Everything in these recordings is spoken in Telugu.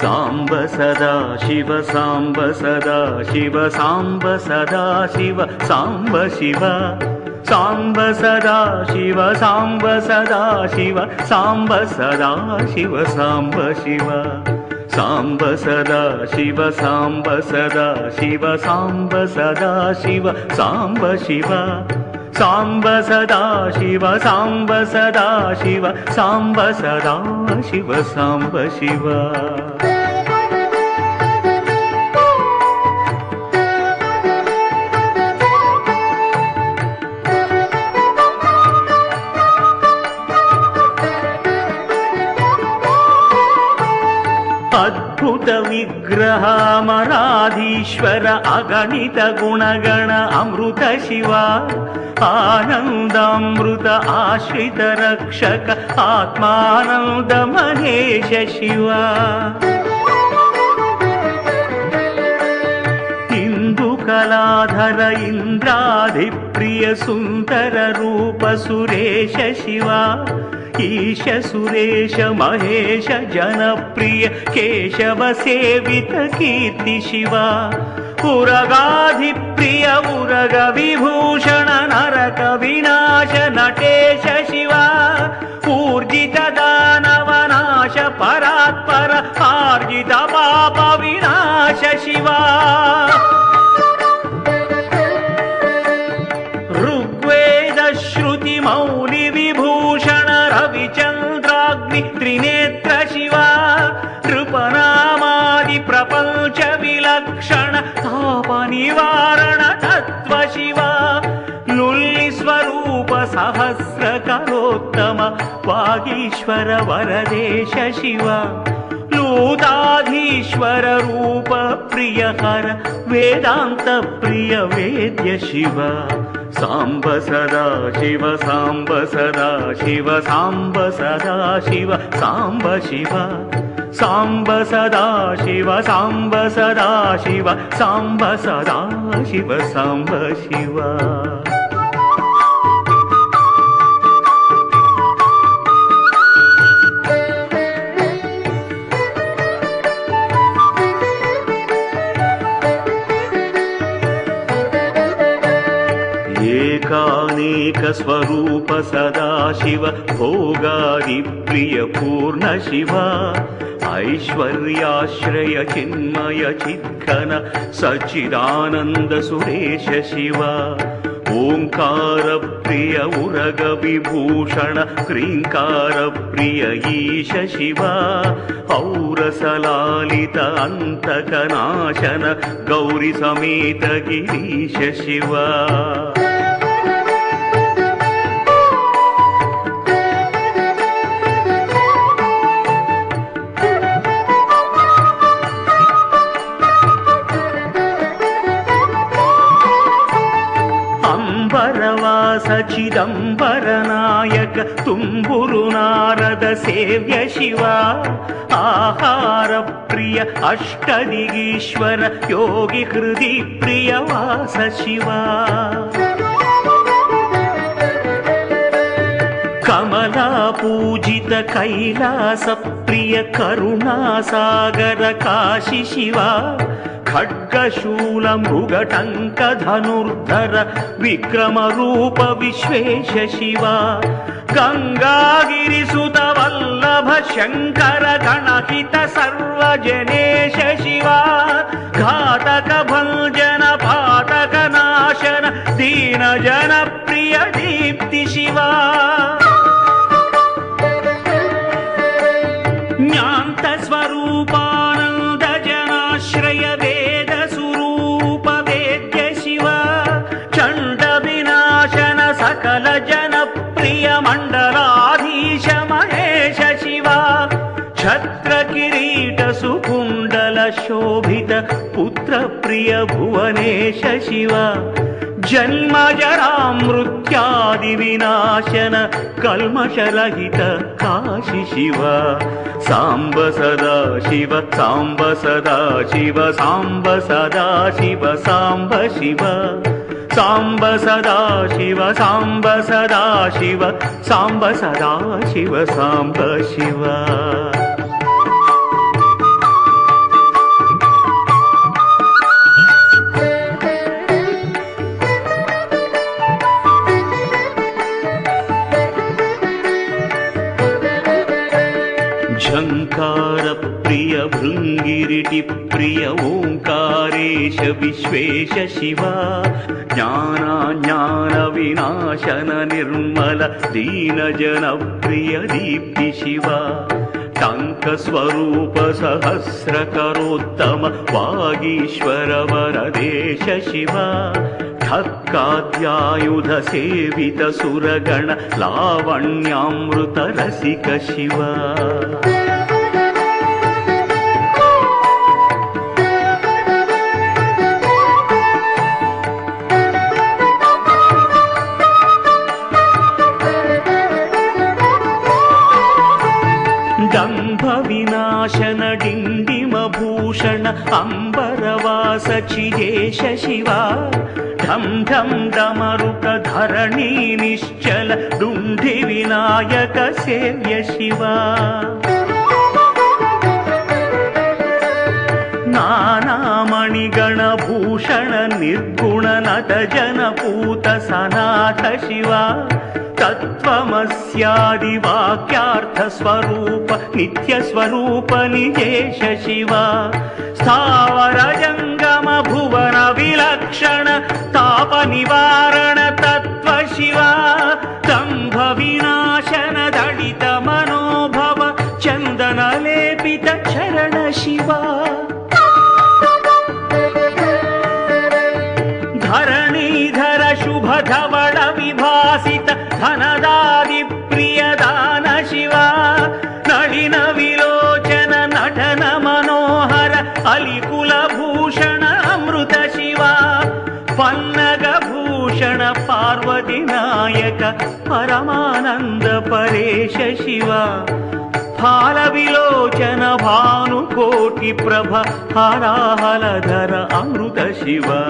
సాంబ సదా శివ సాంబ సదా శివ సాంబ సదా శివ సాంబ శివ సాంబ సదా శివ సాంబ సదా శివ సాంబ సదా శివ సాంబ శివ సాంబ సదా శివ సాంబ సదా శివ సాంబ సదా శివ సాంబ శివ సాంబ సదా శివ సాంబ సదా శివ సాంబ సదా శివ సాంబ శివ అద్భుత విగ్రహమనాధీశ్వర అగణిత గుణగణ అమృత శివ ఆనందామృత ఆశ్రిత రక్షక ఆత్మానంద మహేశ శివ ఇందుకలాధర ఇంద్రాధిప్రియ సుందర రూప సురేశ శివ ఈశ సురేశ మహేశ జనప్రియ కేశవ సేవిత కీర్తి శివ ఉరగాధిప్రియ ఉరగ విభూషణ నరక వినాశ నటేశ శివ ఊర్జిత దానవనాశ పరాత్పర ఆర్జిత పాప వినాశ శివ ఋగ్వేద శ్రుతి మౌలి విభూషణ రవిచంద్రాగ్ని త్రినేత్ర శివ నృపనామాది ప్రపంచ విలక్షణ తాప నివారణ తత్వ శివ లుల్లి స్వరూప సహస్ర కరోత్తమ వాగీశ్వర వరదేశ శివ లూతాధీశ్వర రూప ప్రియహర వేదాంత ప్రియ వేద్య శివ సాంబ సదా శివ సాంబ సదా శివ సాంబ సదా శివ సాంబ శివ సాంబ సదా శివ సాంబ సదా శివ సాంబ సదా శివ సాంబ శివ ఏకానేక స్వరూప సదాశివ భోగాది ప్రియ పూర్ణ శివ ఐశ్వర్యాశ్రయ చిన్మయ చిద్ఘన సచ్చిదానంద సురేశ శివ ఓంకార ప్రియ ఉరగ విభూషణ హ్రీంకార ప్రియ ఈశ శివ ఔరసలాలిత అంతకనాశన గౌరి సమేత గిరీశ శివ చిదంబర నాయక తుంబురు నారద సేవ్య శివ ఆహార ప్రియ అష్టదిగీశ్వర యోగి హృది ప్రియ వాస శివ కమలా పూజిత కైలాస ప్రియ కరుణాసాగర కాశి శివ ఖడ్గశూల మృగటంక ధనుర్ధర విక్రమ రూప విశ్వేశ శివ గంగాగిరిసుత వల్లభ శంకర గణహిత సర్వజనేశ శివ ఘాతక భంజన పాతక నాశన దీన జన ప్రియ దీప్తి శివ జ్ఞాంత స్వరూపానంద జనాశ్రయ వేద స్వరూప వేద్య శివ చండ వినాశన సకల జన ప్రియ మండలాధీశ మహేశ శివ ఛత్ర కిరీట సుకుండల శోభిత పుత్ర ప్రియ భువనేశ శివ జన్మ జరా మృత్యాది వినాశన కల్మషరహిత కాశి శివ సాంబ సదా శివ సాంబ సదా శివ సాంబ సదా శివ సాంబ శివ సాంబ సదా శివ సాంబ సదా శివ సాంబ సదా శివ సాంబ శివ झङ्कार प्रिय भृङ्गिरिटि प्रिय ओङ्कारेश विश्वेश शिव ज्ञानाज्ञान विनाशन निर्मल दीनजन प्रिय दीप्ति शिव टङ्कस्वरूप सहस्रकरोत्तम वागीश्वर वरदेश शिव ठक्काद्यायुध सेवित सुरगण लावण्यामृत रसिक शिव दंभ विनाशन डिंडिम भूषण अंबरवास चिदेश शिवा ढम ढम डमरुक धरणी निश्चल डुंढि विनायक सेव्य शिवा नाना मणिगण भूषण निर्गुण नट जन पूत सनाथ शिवा तत्त्वमस्यादि वाक्यार्थ स्वरूप नित्य स्वरूप निजेश शिवा स्थावर जंगम भुवन विलक्षण ताप निवारण तत्व शिवा दंभ विनाशन दलित मनोभव चंदन लेपित चरण शिवा धरणीधर शुभ धवल विभासित धनदादि प्रियदान शिवा नलिन विलोचन नटन मनोहर अलिकुल भूषण अमृत शिवा पन्नग भूषण पार्वती नायक परमानंद परेश शिवा फाल विलोचन भानुकोटि प्रभ हराहलधर अमृत शिवा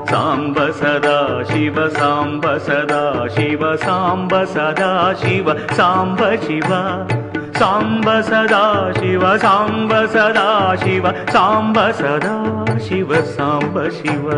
सांब सदा शिव सांब सदा शिव सांब सदा शिव सांब शिव सांब सदा शिव सांब सदा शिव सांब सदा शिव सांब शिव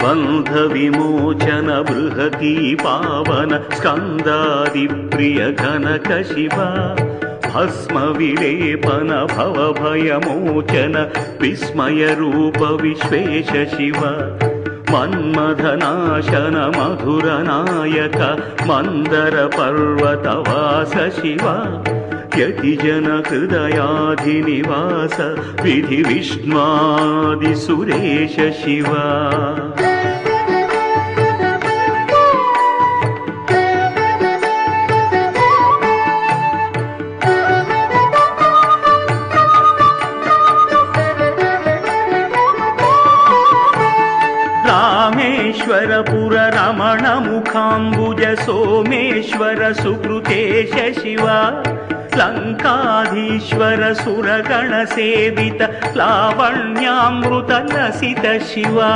बंध विमोचन बृहती पावन स्कंदादि प्रिय कनक शिवा भस्म विलेपन भव भयमोचन विस्मय रूप विश्वेश शिवा मन्मथनाशन मधुर नायक मंदर पर्वत वास शिवा यतिजन हृदयाधिनिवास विधि विष्णुआदि सुरेश शिवा रामेश्वरपुर रमण मुखाम्बुज सोमेश्वर सुकृतेश शिवा लंकाधीश्वर सुरगण सेवित लावण्यामृत लसित शिवा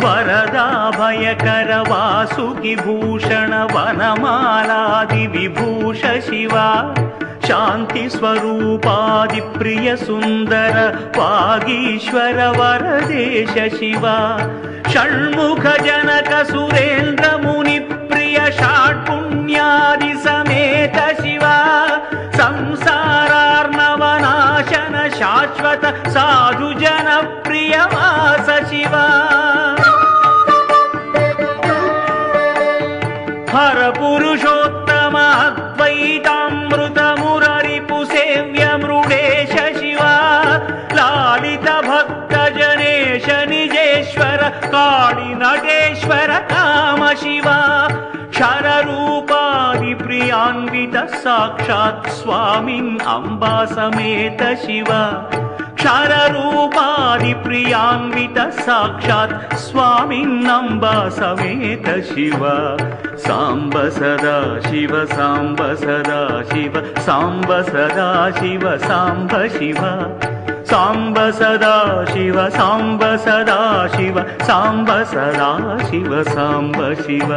वरदा भयकर वासुकि भूषण वनमालादि विभूष शिवा शांति स्वरूपादि प्रिय सुंदर वागीश्वर वरदेश शिवा षण्मुख जनक सुरेंद्र मुनि प्रिय षाट्पुण्यादि समेत शिवा संसारार्णवनाशन शाश्वत साधु जन प्रिय वास शिवा हर पुरुषोत्तम अद्वैतामृत मुररिपु सेव्य मृडेश शिवा लालित भक्त जनेश निजेश्वर काळि नटेश्वर काम शिवा क्षर रूपादि प्रियान्वित साक्षात् स्वामिन् अम्बा समेत शिवा क्षर रूपादि प्रियान्वित साक्षात् स्वामिन् अम्बा समेत शिवा सांब सदा शिव सांब सदा शिव सांब सदा शिव सांब शिव सांब सदा शिव सांब सदा शिव सांब सदा शिव सांब शिव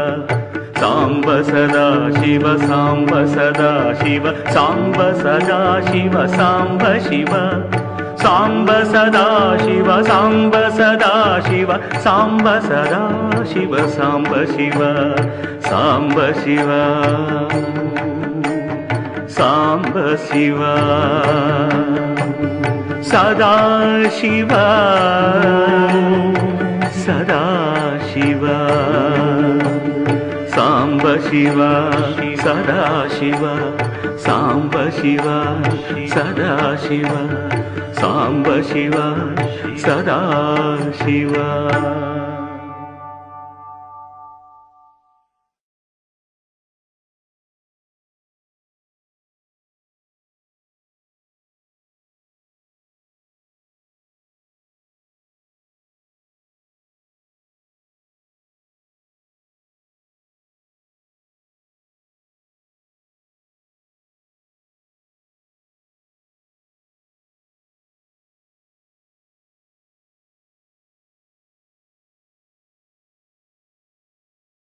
సాంబ సదా శివ సాంబ సదా శివ సాంబ సదా శివ సాంబ శివ సాంబ సదా శివ సాంబ సదా శివ సాంబ సదా శివ సాంబ శివ సాంబ శివ సాంబ శివ సదా శివ సదా శివ సాంబ శివ సదా శివ సాంబ శివ సదా శివ సాంబ శివ సదా శివ